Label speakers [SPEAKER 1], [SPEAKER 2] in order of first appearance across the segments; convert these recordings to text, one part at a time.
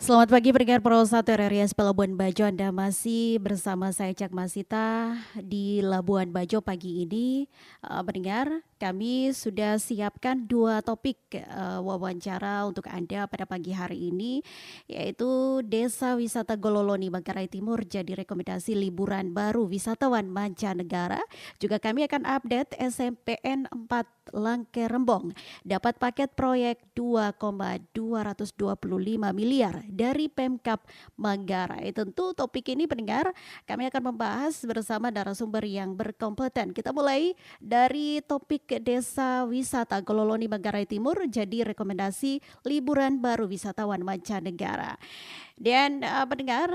[SPEAKER 1] Selamat pagi pendengar Pro 1 RRIS Labuan Bajo. Anda masih bersama saya Cak Masita di Labuan Bajo pagi ini. Pendengar, kami sudah siapkan dua topik wawancara untuk Anda pada pagi hari ini, yaitu Desa Wisata Gololoni Manggarai Timur jadi rekomendasi liburan baru wisatawan mancanegara. Juga kami akan update SMPN 4 Langke Rembong dapat paket proyek 2,225 miliar dari Pemkab Manggarai. Tentu topik ini pendengar kami akan membahas bersama narasumber yang berkompeten. Kita mulai dari topik Desa Wisata Gololoni Manggarai Timur jadi rekomendasi liburan baru wisatawan mancanegara. Dan pendengar,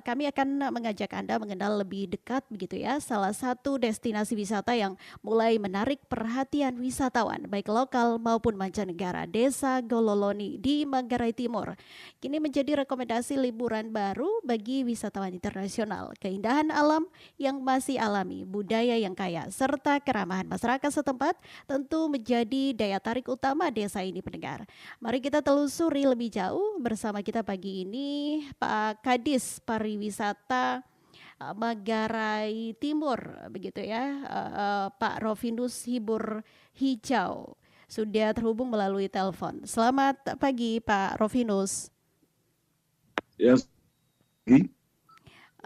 [SPEAKER 1] kami akan mengajak Anda mengenal lebih dekat begitu ya salah satu destinasi wisata yang mulai menarik perhatian wisatawan baik lokal maupun mancanegara, Desa Gololoni di Manggarai Timur. Kini menjadi rekomendasi liburan baru bagi wisatawan internasional. Keindahan alam yang masih alami, budaya yang kaya, serta keramahan masyarakat setempat tentu menjadi daya tarik utama desa ini pendengar. Mari kita telusuri lebih jauh bersama kita pagi ini Pak Kadis Pariwisata Manggarai Timur begitu ya, Pak Rovinus Hibur Hijau sudah terhubung melalui telepon. Selamat pagi Pak Rovinus.
[SPEAKER 2] Ya, pagi.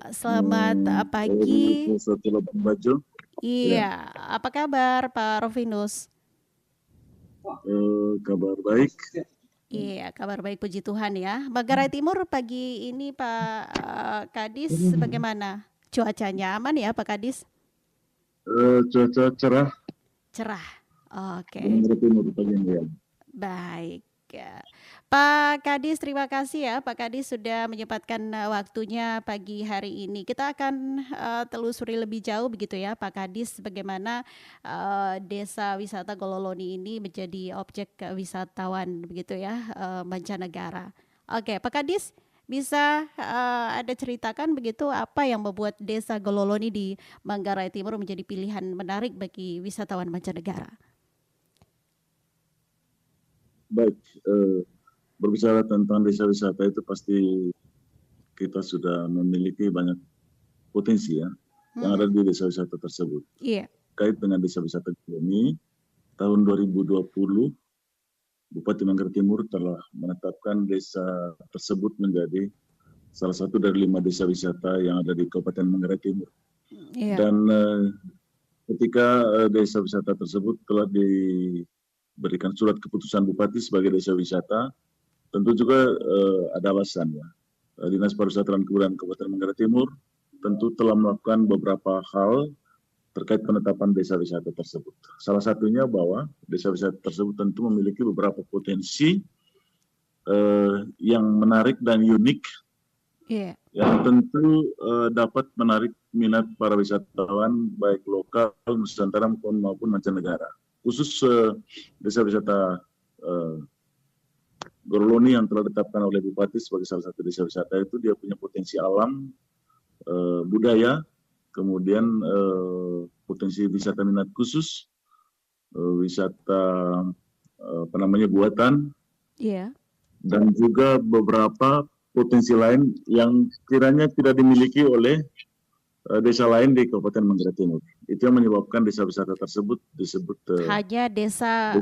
[SPEAKER 1] Selamat pagi.
[SPEAKER 2] Labuan Bajo.
[SPEAKER 1] Iya, apa kabar Pak Rovinus?
[SPEAKER 2] Kabar baik.
[SPEAKER 1] Iya, kabar baik puji Tuhan ya. Manggarai Timur pagi ini Pak Kadis bagaimana? Cuacanya aman ya Pak Kadis?
[SPEAKER 2] Cuaca cerah.
[SPEAKER 1] Cerah. Oke.
[SPEAKER 2] Manggarai Timur pagi ini ya.
[SPEAKER 1] Baik. Pak Kadis, terima kasih ya Pak Kadis sudah menyempatkan waktunya pagi hari ini. Kita akan telusuri lebih jauh begitu ya Pak Kadis bagaimana desa wisata Gololoni ini menjadi objek wisatawan begitu ya mancanegara. Oke, Pak Kadis bisa ada ceritakan begitu apa yang membuat desa Gololoni di Manggarai Timur menjadi pilihan menarik bagi wisatawan mancanegara?
[SPEAKER 2] Baik, berbicara tentang desa wisata itu pasti kita sudah memiliki banyak potensi ya yang ada di desa wisata tersebut.
[SPEAKER 1] Iya.
[SPEAKER 2] Kait dengan desa wisata ini, tahun 2020 Bupati Manggarai Timur telah menetapkan desa tersebut menjadi salah satu dari 5 desa wisata yang ada di Kabupaten Manggarai Timur.
[SPEAKER 1] Iya.
[SPEAKER 2] Dan ketika desa wisata tersebut telah diberikan surat keputusan Bupati sebagai desa wisata, tentu juga ada alasan ya. Dinas Pariwisata dan Kebudayaan Kabupaten Manggarai Timur tentu telah melakukan beberapa hal terkait penetapan desa wisata tersebut. Salah satunya bahwa desa wisata tersebut tentu memiliki beberapa potensi yang menarik dan unik, yang tentu dapat menarik minat para wisatawan baik lokal, Nusantara maupun mancanegara. Khusus desa wisata Gololoni yang telah ditetapkan oleh Bupati sebagai salah satu desa wisata itu dia punya potensi alam, budaya, kemudian potensi wisata minat khusus, wisata buatan, dan juga beberapa potensi lain yang kiranya tidak dimiliki oleh desa lain di Kabupaten Manggarai Timur. Itu yang menyebabkan desa wisata tersebut disebut
[SPEAKER 1] hanya desa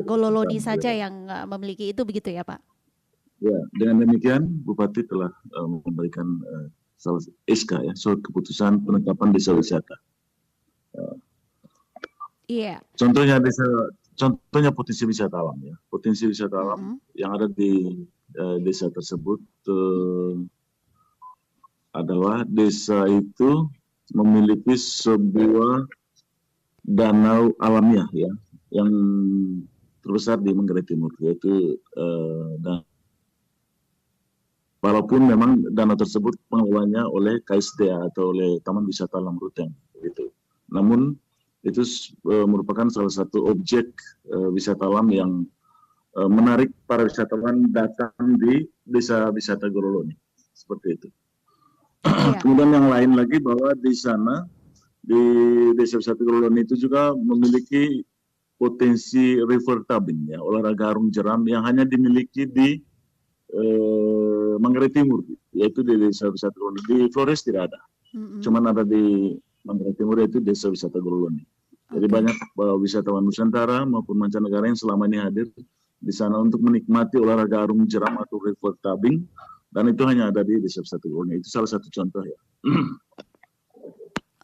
[SPEAKER 1] Gololoni saja yang memiliki itu begitu ya Pak?
[SPEAKER 2] Ya, dengan demikian Bupati telah memberikan SK ya, surat keputusan penetapan desa wisata.
[SPEAKER 1] Iya.
[SPEAKER 2] Contohnya potensi wisata alam ya. Potensi wisata alam yang ada di desa tersebut adalah desa itu memiliki sebuah danau alamiah ya yang terbesar di Manggarai Timur, yaitu walaupun memang danau tersebut pengelolanya oleh KSDA atau oleh Taman Wisata Alam Ruteng gitu. Namun itu merupakan salah satu objek wisata alam yang menarik para wisatawan datang di desa wisata Gololoni. Seperti itu. Kemudian yang lain lagi bahwa di sana di desa wisata Gololoni itu juga memiliki potensi river tubing ya, olahraga arung jeram yang hanya dimiliki di Manggarai Timur, yaitu di desa wisata Gololoni. Di Flores tidak ada, cuman ada di Manggarai Timur, yaitu desa wisata Gololoni. Jadi banyak wisatawan Nusantara maupun mancanegara yang selama ini hadir di sana untuk menikmati olahraga arung jeram atau river tubing, dan itu hanya ada di desa wisata Gololoni. Itu salah satu contoh ya.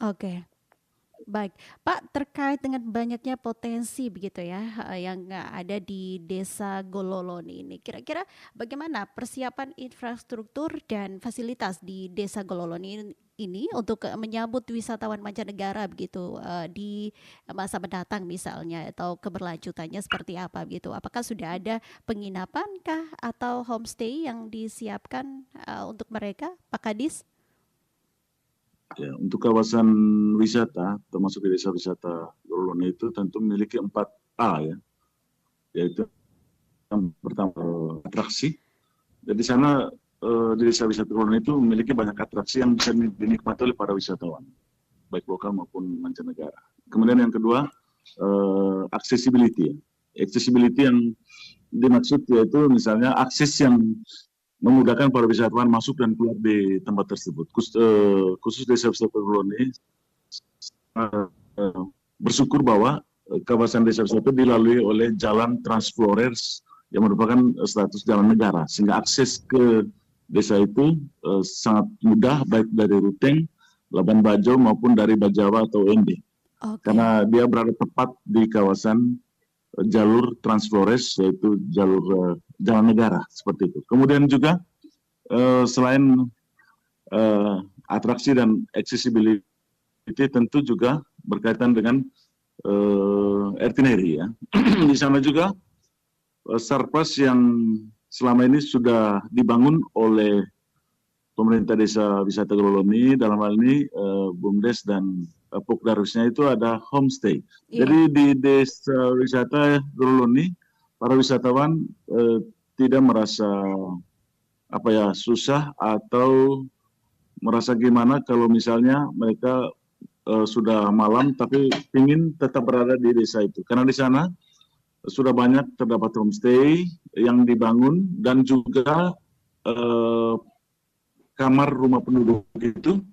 [SPEAKER 1] Oke. Baik, Pak, terkait dengan banyaknya potensi begitu ya yang ada di Desa Gololoni ini, kira-kira bagaimana persiapan infrastruktur dan fasilitas di Desa Gololoni ini untuk menyambut wisatawan mancanegara begitu di masa mendatang misalnya, atau keberlanjutannya seperti apa begitu? Apakah sudah ada penginapan kah atau homestay yang disiapkan untuk mereka, Pak Kadis?
[SPEAKER 2] Ya, untuk kawasan wisata, termasuk di desa wisata Gololoni itu tentu memiliki 4A ya, yaitu yang pertama atraksi. Jadi sana di desa wisata Gololoni itu memiliki banyak atraksi yang bisa dinikmati oleh para wisatawan, baik lokal maupun mancanegara. Kemudian yang kedua, accessibility. Accessibility yang dimaksud yaitu misalnya akses yang memudahkan para wisatawan masuk dan keluar di tempat tersebut. Khusus desa wisata Gololoni bersyukur bahwa kawasan desa wisata dilalui oleh jalan Trans Flores yang merupakan status jalan negara, sehingga akses ke desa itu sangat mudah, baik dari Ruteng, Labuan Bajo maupun dari Bajawa atau Ende. Karena dia berada tepat di kawasan jalur Trans Flores, yaitu jalur jalan negara seperti itu. Kemudian juga selain atraksi dan accessibility, tentu juga berkaitan dengan itinerary ya. Di sana juga sarpas yang selama ini sudah dibangun oleh pemerintah desa wisata Gololoni, dalam hal ini BUMDes dan Pokdarwisnya itu ada homestay. Jadi di desa wisata Gololoni, para wisatawan tidak merasa susah atau merasa gimana kalau misalnya mereka sudah malam tapi ingin tetap berada di desa itu. Karena di sana sudah banyak terdapat homestay yang dibangun, dan juga kamar rumah penduduk itu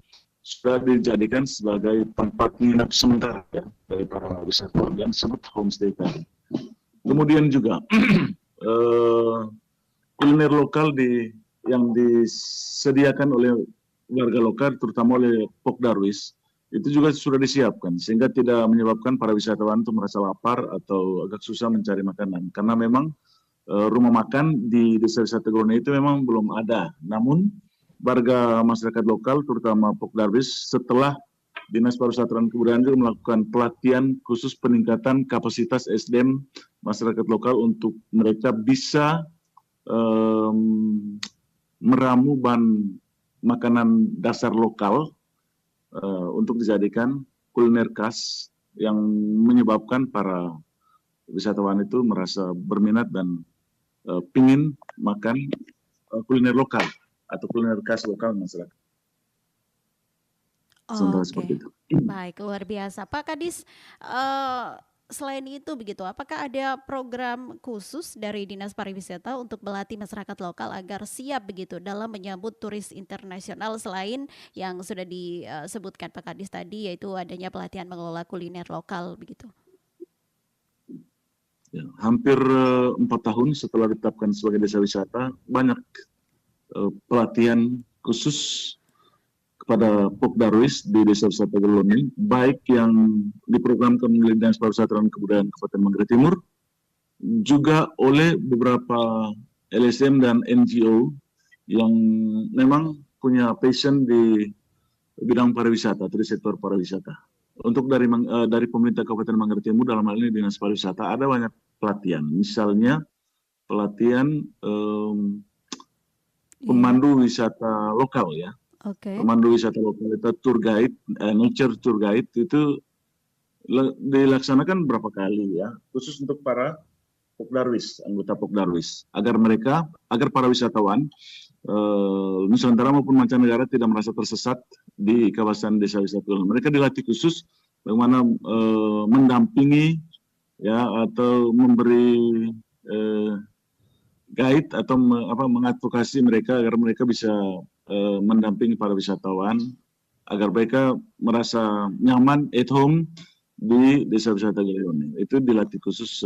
[SPEAKER 2] sudah dijadikan sebagai tempat menginap sementara ya, dari para wisatawan yang disebut homestay tadi. Kemudian juga kuliner lokal yang disediakan oleh warga lokal, terutama oleh Pokdarwis, itu juga sudah disiapkan sehingga tidak menyebabkan para wisatawan itu merasa lapar atau agak susah mencari makanan. Karena memang rumah makan di desa wisata Gololoni itu memang belum ada. Namun warga masyarakat lokal, terutama Pokdarwis, setelah Dinas Pariwisata dan Kebudayaan juga melakukan pelatihan khusus peningkatan kapasitas SDM masyarakat lokal untuk mereka bisa meramu bahan makanan dasar lokal untuk dijadikan kuliner khas yang menyebabkan para wisatawan itu merasa berminat dan pingin makan kuliner lokal atau kuliner khas lokal masyarakat.
[SPEAKER 1] Oke, baik, luar biasa. Pak Kadis, selain itu begitu, apakah ada program khusus dari Dinas Pariwisata untuk melatih masyarakat lokal agar siap begitu dalam menyambut turis internasional, selain yang sudah disebutkan Pak Kadis tadi, yaitu adanya pelatihan mengelola kuliner lokal begitu?
[SPEAKER 2] Ya, hampir 4 tahun setelah ditetapkan sebagai desa wisata, banyak pelatihan khusus kepada Pokdarwis di desa wisata Gololoni, baik yang diprogramkan oleh Dinas Pariwisata dan Kebudayaan Kabupaten Manggarai Timur, juga oleh beberapa LSM dan NGO yang memang punya passion di bidang pariwisata, atau di sektor pariwisata. Untuk dari pemerintah Kabupaten Manggarai Timur, dalam hal ini Dinas Pariwisata, ada banyak pelatihan. Misalnya pelatihan pemandu wisata lokal ya. Pemandu wisata lokal itu tour guide, nature tour guide itu dilaksanakan berapa kali ya, khusus untuk para Pokdarwis, anggota Pokdarwis, agar para wisatawan Nusantara maupun mancanegara tidak merasa tersesat di kawasan desa wisata Gololoni. Mereka dilatih khusus bagaimana mendampingi ya, atau memberi guide atau mengadvokasi mereka agar mereka bisa mendampingi para wisatawan agar mereka merasa nyaman at home di Desa Wisata Galerone. Itu dilatih khusus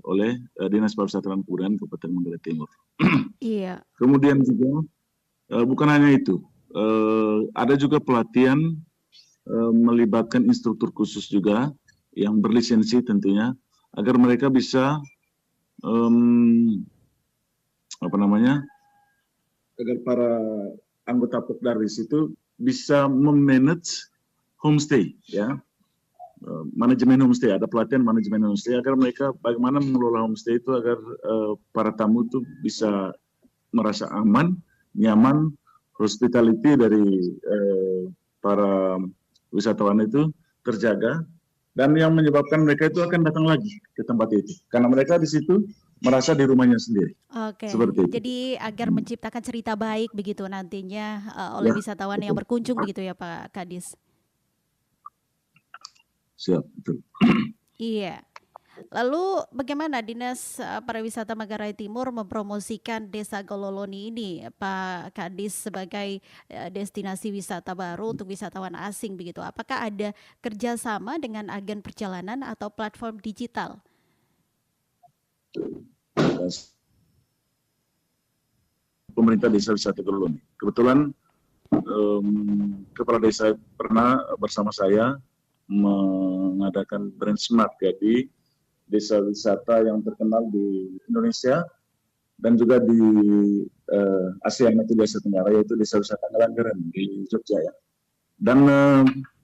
[SPEAKER 2] oleh Dinas Pariwisata dan Kebudayaan Kabupaten Manggarai Timur.
[SPEAKER 1] Iya.
[SPEAKER 2] Kemudian juga bukan hanya itu, ada juga pelatihan melibatkan instruktur khusus juga yang berlisensi tentunya agar mereka bisa agar para anggota Pokdarwis itu bisa memanage homestay, ya, manajemen homestay. Ada pelatihan manajemen homestay agar mereka bagaimana mengelola homestay itu agar para tamu itu bisa merasa aman, nyaman, hospitality dari para wisatawan itu terjaga, dan yang menyebabkan mereka itu akan datang lagi ke tempat itu karena mereka di situ merasa di rumahnya sendiri.
[SPEAKER 1] Oke,
[SPEAKER 2] Seperti itu.
[SPEAKER 1] jadi agar menciptakan cerita baik begitu nantinya oleh
[SPEAKER 2] Ya,
[SPEAKER 1] wisatawan yang
[SPEAKER 2] betul.
[SPEAKER 1] berkunjung begitu ya Pak Kadis.
[SPEAKER 2] Siap, betul.
[SPEAKER 1] Iya. Lalu bagaimana Dinas Pariwisata Manggarai Timur mempromosikan Desa Gololoni ini, Pak Kadis, sebagai destinasi wisata baru untuk wisatawan asing begitu? Apakah ada kerjasama dengan agen perjalanan atau platform digital?
[SPEAKER 2] Pemerintah Desa Wisata Gololoni. Kebetulan Kepala Desa pernah bersama saya mengadakan brand smart ya di desa wisata yang terkenal di Indonesia dan juga di ASEAN atau di Asia Tenggara, yaitu Desa Wisata Ngelanggeran di Jogja ya. Dan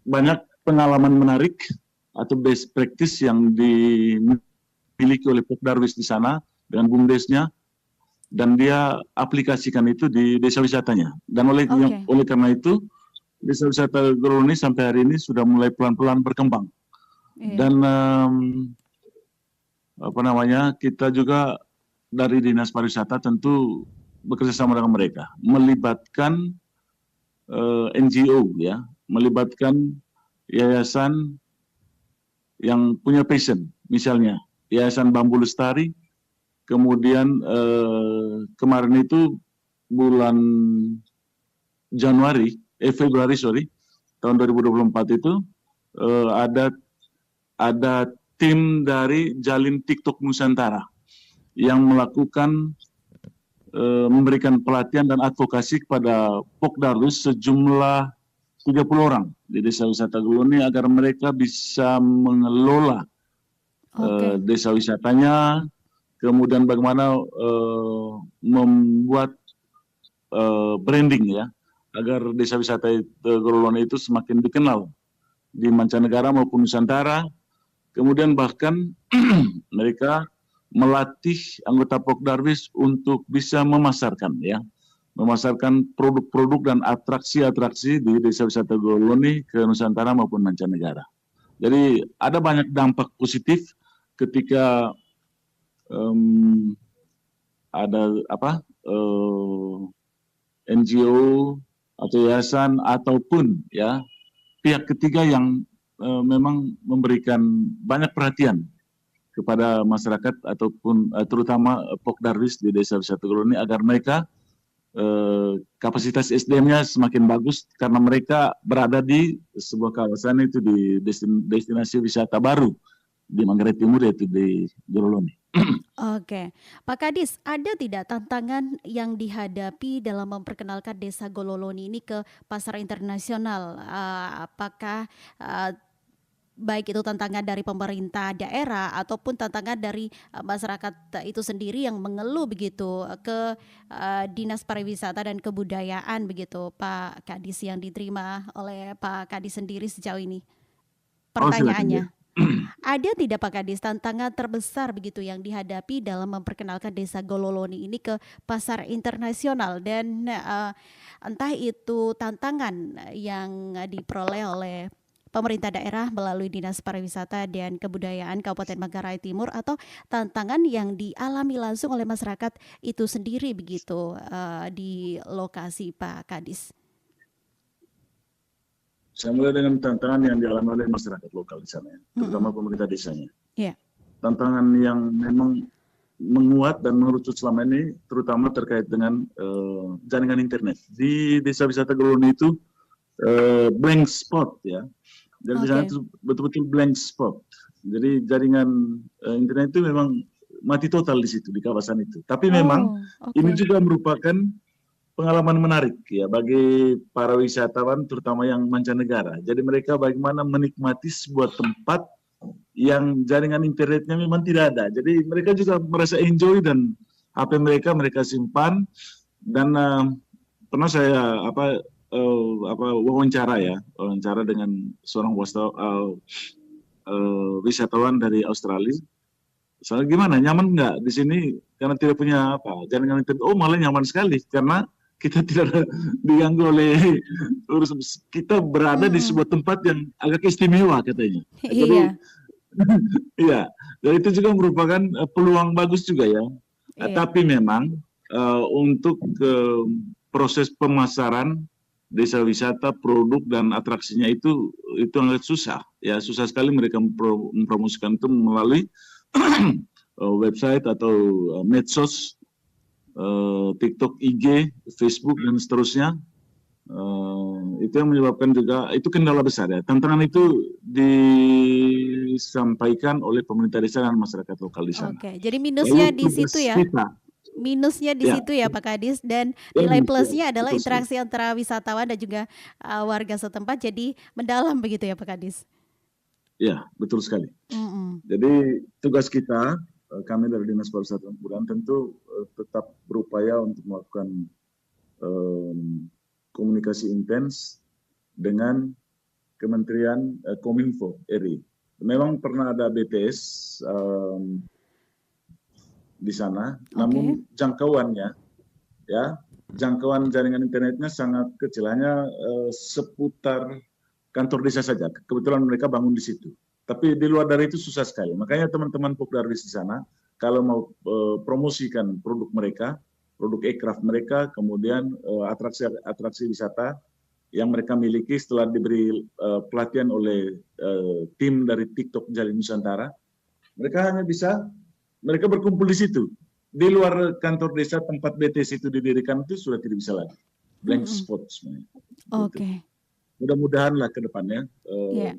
[SPEAKER 2] banyak pengalaman menarik atau best practice yang dimiliki oleh Pokdarwis di sana dengan BUMDesnya, dan dia aplikasikan itu di desa wisatanya. Dan oleh karena itu Desa Wisata Gololoni sampai hari ini sudah mulai pelan-pelan berkembang. Dan kita juga dari Dinas Pariwisata tentu bekerja sama dengan mereka, melibatkan NGO ya, melibatkan yayasan yang punya passion, misalnya Yayasan Bambu Lestari. Kemudian kemarin itu bulan Februari tahun 2024 itu ada tim dari Jalin TikTok Nusantara yang melakukan memberikan pelatihan dan advokasi kepada Pokdarwis sejumlah 30 orang di Desa Wisata Gololoni agar mereka bisa mengelola desa wisatanya, kemudian bagaimana membuat branding ya, agar desa wisata Gololoni itu semakin dikenal di mancanegara maupun Nusantara. Kemudian bahkan mereka melatih anggota Pokdarwis untuk bisa memasarkan produk-produk dan atraksi-atraksi di desa wisata Gololoni ke Nusantara maupun mancanegara. Jadi ada banyak dampak positif ketika ada NGO atau yayasan ataupun ya pihak ketiga yang memang memberikan banyak perhatian kepada masyarakat ataupun terutama Pokdarwis di Desa Wisata Gololoni agar mereka kapasitas SDM-nya semakin bagus karena mereka berada di sebuah kawasan itu di destinasi wisata baru di Manggarai Timur, yaitu di Gololoni.
[SPEAKER 1] Oke, Pak Kadis, ada tidak tantangan yang dihadapi dalam memperkenalkan Desa Gololoni ini ke pasar internasional? Apakah baik itu tantangan dari pemerintah daerah ataupun tantangan dari masyarakat itu sendiri yang mengeluh begitu ke Dinas Pariwisata dan Kebudayaan begitu, Pak Kadis, yang diterima oleh Pak Kadis sendiri sejauh ini? Pertanyaannya. Ada tidak Pak Kadis tantangan terbesar begitu yang dihadapi dalam memperkenalkan Desa Gololoni ini ke pasar internasional, dan entah itu tantangan yang diperoleh oleh pemerintah daerah melalui Dinas Pariwisata dan Kebudayaan Kabupaten Manggarai Timur atau tantangan yang dialami langsung oleh masyarakat itu sendiri begitu di lokasi, Pak Kadis?
[SPEAKER 2] Saya mulai dengan tantangan yang dialami oleh masyarakat lokal di sana, terutama pemerintah desanya.
[SPEAKER 1] Yeah.
[SPEAKER 2] Tantangan yang memang menguat dan mengerucut selama ini, terutama terkait dengan jaringan internet. Di Desa Wisata Goloni itu blank spot ya. Jadi di sana
[SPEAKER 1] Oke.
[SPEAKER 2] itu betul-betul blank spot. Jadi jaringan internet itu memang mati total di situ, di kawasan itu. Tapi memang
[SPEAKER 1] Oh,
[SPEAKER 2] ini
[SPEAKER 1] oke.
[SPEAKER 2] juga merupakan pengalaman menarik ya bagi para wisatawan, terutama yang mancanegara. Jadi mereka bagaimana menikmati sebuah tempat yang jaringan internetnya memang tidak ada. Jadi mereka juga merasa enjoy dan HP mereka simpan. Dan pernah saya wawancara dengan seorang wisatawan dari Australia. Soalnya gimana, nyaman nggak di sini karena tidak punya jaringan internet? Oh, malah nyaman sekali karena kita tidak diganggu oleh kita berada di
[SPEAKER 1] Mm-mm.
[SPEAKER 2] sebuah tempat yang agak istimewa katanya. Jadi
[SPEAKER 1] Iya,
[SPEAKER 2] iya, dan itu juga merupakan peluang bagus juga ya.
[SPEAKER 1] iya.
[SPEAKER 2] Tapi memang untuk proses pemasaran desa wisata, produk dan atraksinya itu sangat susah. Ya, susah sekali mereka mempromosikan itu melalui website atau medsos, TikTok, IG, Facebook dan seterusnya. Itu yang menyebabkan juga itu kendala besar ya. Tantangan itu disampaikan oleh pemerintah desa dan masyarakat lokal di sana.
[SPEAKER 1] Oke, jadi
[SPEAKER 2] Lalu
[SPEAKER 1] minusnya di
[SPEAKER 2] tugas
[SPEAKER 1] situ ya.
[SPEAKER 2] kita,
[SPEAKER 1] Minusnya di
[SPEAKER 2] ya,
[SPEAKER 1] situ ya Pak Kadis, dan
[SPEAKER 2] ya,
[SPEAKER 1] nilai
[SPEAKER 2] ya,
[SPEAKER 1] plusnya adalah
[SPEAKER 2] betul sekali.
[SPEAKER 1] interaksi antara wisatawan dan juga warga setempat jadi mendalam begitu ya Pak Kadis.
[SPEAKER 2] Ya, betul sekali.
[SPEAKER 1] Mm-mm.
[SPEAKER 2] Jadi tugas kita, kami dari Dinas Pariwisata dan Kebudayaan tentu tetap berupaya untuk melakukan komunikasi intens dengan Kementerian Kominfo RI. Memang pernah ada BTS di sana, namun jangkauannya, ya, jangkauan jaringan internetnya sangat kecil, hanya seputar kantor desa saja. Kebetulan mereka bangun di situ. Tapi di luar dari itu susah sekali. Makanya teman-teman Popdarwis di sana, kalau mau promosikan produk mereka, produk aircraft mereka, kemudian atraksi wisata yang mereka miliki setelah diberi pelatihan oleh tim dari TikTok Jalin Nusantara, mereka berkumpul di situ. Di luar kantor desa tempat BTS itu didirikan itu sudah tidak bisa lagi. Blank spot sebenarnya.
[SPEAKER 1] Oke.
[SPEAKER 2] Mudah-mudahan lah ke depannya
[SPEAKER 1] Ya.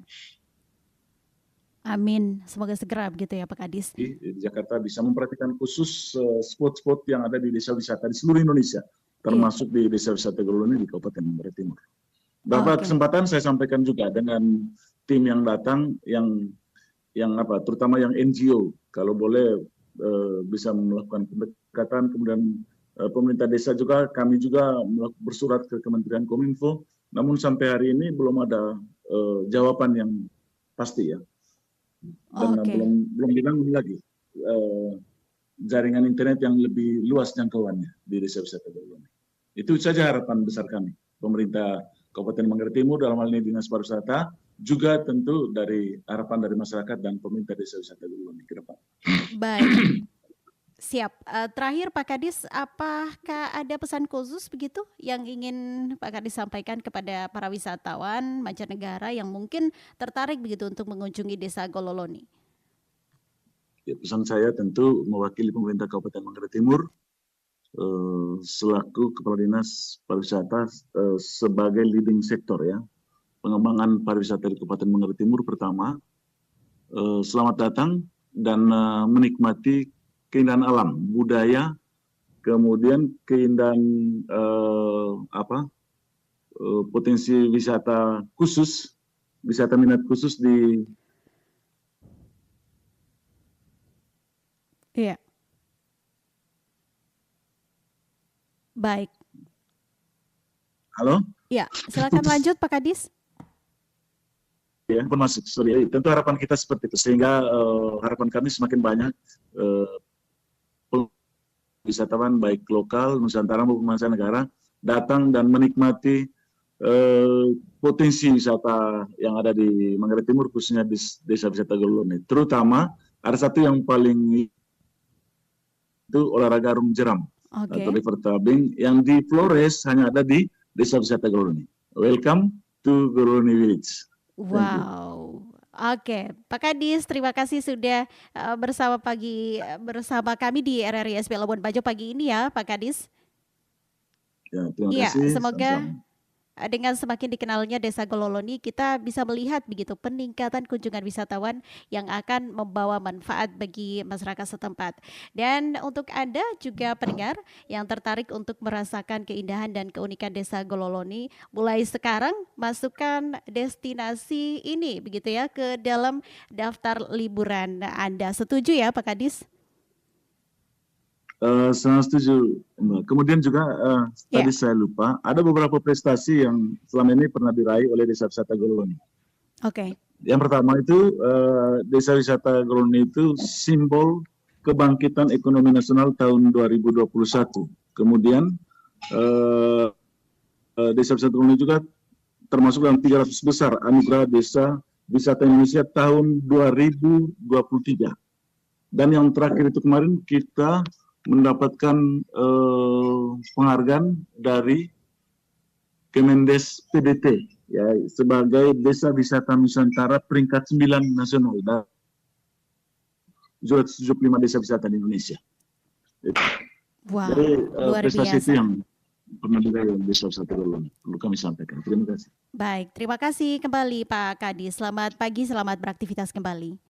[SPEAKER 1] Amin. Semoga segera begitu ya Pak Kadis.
[SPEAKER 2] di Jakarta bisa memperhatikan khusus spot-spot yang ada di desa wisata di seluruh Indonesia, termasuk di desa wisata Goloni di Kabupaten Manggarai Timur. Beberapa kesempatan saya sampaikan juga dengan tim yang datang, yang terutama yang NGO, kalau boleh bisa melakukan pendekatan, kemudian pemerintah desa juga, kami juga bersurat ke Kementerian Kominfo, namun sampai hari ini belum ada jawaban yang pasti ya, dan belum dibangun lagi jaringan internet yang lebih luas jangkauannya di desa wisata Goloni. Itu saja harapan besar kami, pemerintah Kabupaten Manggarai Timur dalam hal ini Dinas Pariwisata, juga tentu dari harapan dari masyarakat dan pemerintah desa wisata Goloni ke depan.
[SPEAKER 1] Baik, siap. Terakhir Pak Kadis, apakah ada pesan khusus begitu yang ingin Pak Kadis sampaikan kepada para wisatawan mancanegara yang mungkin tertarik begitu untuk mengunjungi desa Gololoni?
[SPEAKER 2] Ya, pesan saya tentu mewakili pemerintah Kabupaten Manggarai Timur selaku Kepala Dinas Pariwisata sebagai leading sektor ya. Pengembangan pariwisata di Kabupaten Manggarai Timur pertama, selamat datang dan menikmati keindahan alam, budaya, kemudian keindahan potensi wisata khusus, wisata minat khusus di.
[SPEAKER 1] Iya. Baik.
[SPEAKER 2] Halo?
[SPEAKER 1] Ya, silakan lanjut Pak Kadis.
[SPEAKER 2] Ya, masuk. Sorry. Tentu harapan kita seperti itu, sehingga harapan kami semakin banyak wisatawan baik lokal, Nusantara maupun mancanegara datang dan menikmati potensi wisata yang ada di Manggarai Timur, khususnya di desa wisata Goloni. Terutama ada satu yang paling itu olahraga arung jeram atau river tubing yang di Flores hanya ada di desa wisata Goloni. Welcome to Goloni Village.
[SPEAKER 1] Wow, Oke, Pak Kadis, terima kasih sudah bersama kami di RRI SP Labuan Bajo pagi ini ya, Pak Kadis.
[SPEAKER 2] Ya, terima
[SPEAKER 1] Iya,
[SPEAKER 2] kasih.
[SPEAKER 1] semoga
[SPEAKER 2] Sama-sama.
[SPEAKER 1] dengan semakin dikenalnya Desa Gololoni, kita bisa melihat begitu peningkatan kunjungan wisatawan yang akan membawa manfaat bagi masyarakat setempat. Dan untuk Anda juga pendengar yang tertarik untuk merasakan keindahan dan keunikan Desa Gololoni, mulai sekarang masukkan destinasi ini begitu ya ke dalam daftar liburan Anda. Setuju ya, Pak Kadis?
[SPEAKER 2] Sangat setuju, Mbak. Kemudian juga
[SPEAKER 1] Ya,
[SPEAKER 2] tadi saya lupa, ada beberapa prestasi yang selama ini pernah diraih oleh Desa Wisata Gololoni.
[SPEAKER 1] oke.
[SPEAKER 2] Yang pertama itu Desa Wisata Gololoni itu simbol kebangkitan ekonomi nasional tahun 2021. Kemudian eh, Desa Wisata Gololoni juga termasuk dalam 300 besar anugerah Desa Wisata Indonesia tahun 2023. Dan yang terakhir itu kemarin kita mendapatkan penghargaan dari Kemendes PDT ya sebagai Desa Wisata Nusantara peringkat 9 nasional dan 775 desa wisata di Indonesia. Jadi
[SPEAKER 1] Wow, luar
[SPEAKER 2] prestasi itu
[SPEAKER 1] biasa.
[SPEAKER 2] yang pernah diraih oleh Desa Wisata Gololoni perlu kami sampaikan. Terima kasih.
[SPEAKER 1] Baik, terima kasih kembali Pak Kadis. Selamat pagi, selamat beraktivitas kembali.